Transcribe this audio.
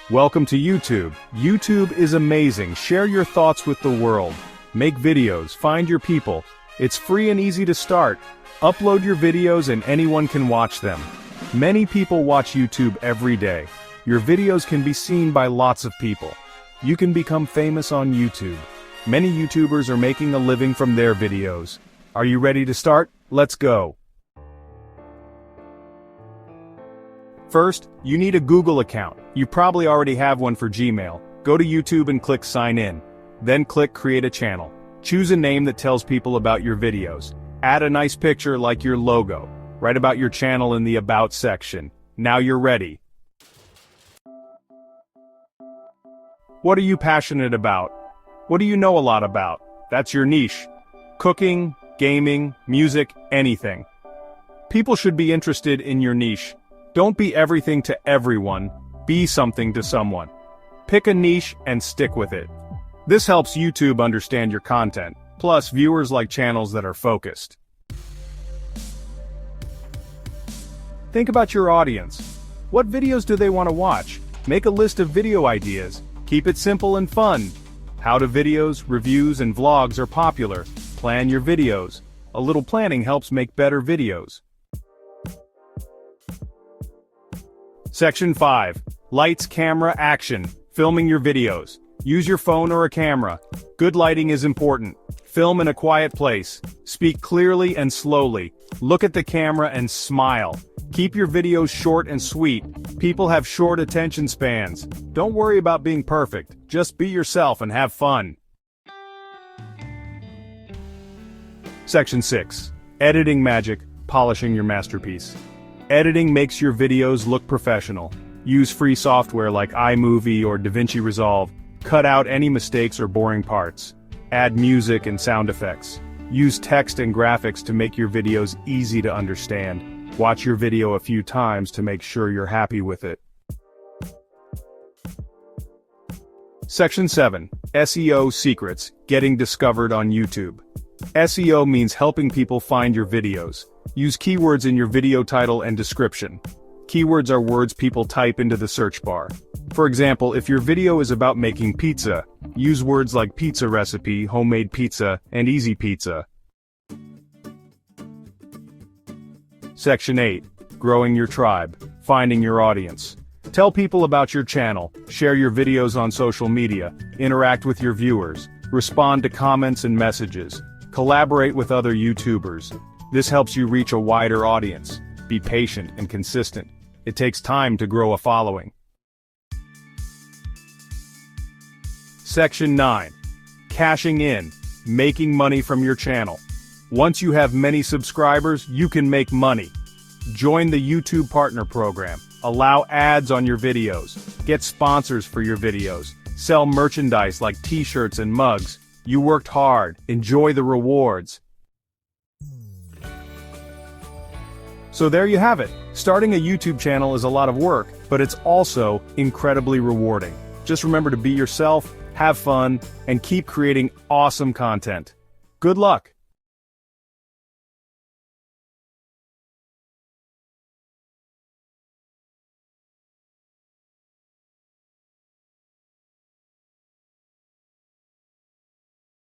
Welcome to YouTube. YouTube is amazing. Share your thoughts with the world. Make videos, find your people. It's free and easy to start. Upload your videos and anyone can watch them. Many people watch YouTube every day. Your videos can be seen by lots of people. You can become famous on YouTube. Many YouTubers are making a living from their videos. Are you ready to start? Let's go. First, you need a Google account. You probably already have one for Gmail. Go to YouTube and click Sign In. Then click Create a Channel. Choose a name that tells people about your videos. Add a nice picture like your logo. Write about your channel in the About section. Now you're ready. What are you passionate about? What do you know a lot about? That's your niche. Cooking, gaming, music, anything. People should be interested in your niche. Don't be everything to everyone, be something to someone. Pick a niche and stick with it. This helps YouTube understand your content, plus viewers like channels that are focused. Think about your audience. What videos do they want to watch? Make a list of video ideas. Keep it simple and fun. How-to videos, reviews, and vlogs are popular. Plan your videos. A little planning helps make better videos. Section 5. Lights, camera, action. Filming your videos. Use your phone or a camera. Good lighting is important. Film in a quiet place. Speak clearly and slowly. Look at the camera and smile. Keep your videos short and sweet. People have short attention spans. Don't worry about being perfect. Just be yourself and have fun. Section 6. Editing magic, polishing your masterpiece. Editing makes your videos look professional. Use free software like iMovie or DaVinci Resolve. Cut out any mistakes or boring parts. Add music and sound effects. Use text and graphics to make your videos easy to understand. Watch your video a few times to make sure you're happy with it. Section 7. SEO secrets, getting discovered on YouTube. SEO means helping people find your videos. Use keywords in your video title and description. Keywords are words people type into the search bar. For example, if your video is about making pizza, use words like pizza recipe, homemade pizza, and easy pizza. Section 8. Growing your tribe, finding your audience. Tell people about your channel, share your videos on social media, interact with your viewers, respond to comments and messages, collaborate with other YouTubers. This helps you reach a wider audience. Be patient and consistent. It takes time to grow a following. Section 9. Cashing in, making money from your channel. Once you have many subscribers, you can make money. Join the YouTube Partner Program. Allow ads on your videos. Get sponsors for your videos. Sell merchandise like t-shirts and mugs. You worked hard. Enjoy the rewards. So there you have it. Starting a YouTube channel is a lot of work, but it's also incredibly rewarding. Just remember to be yourself, have fun, and keep creating awesome content. Good luck!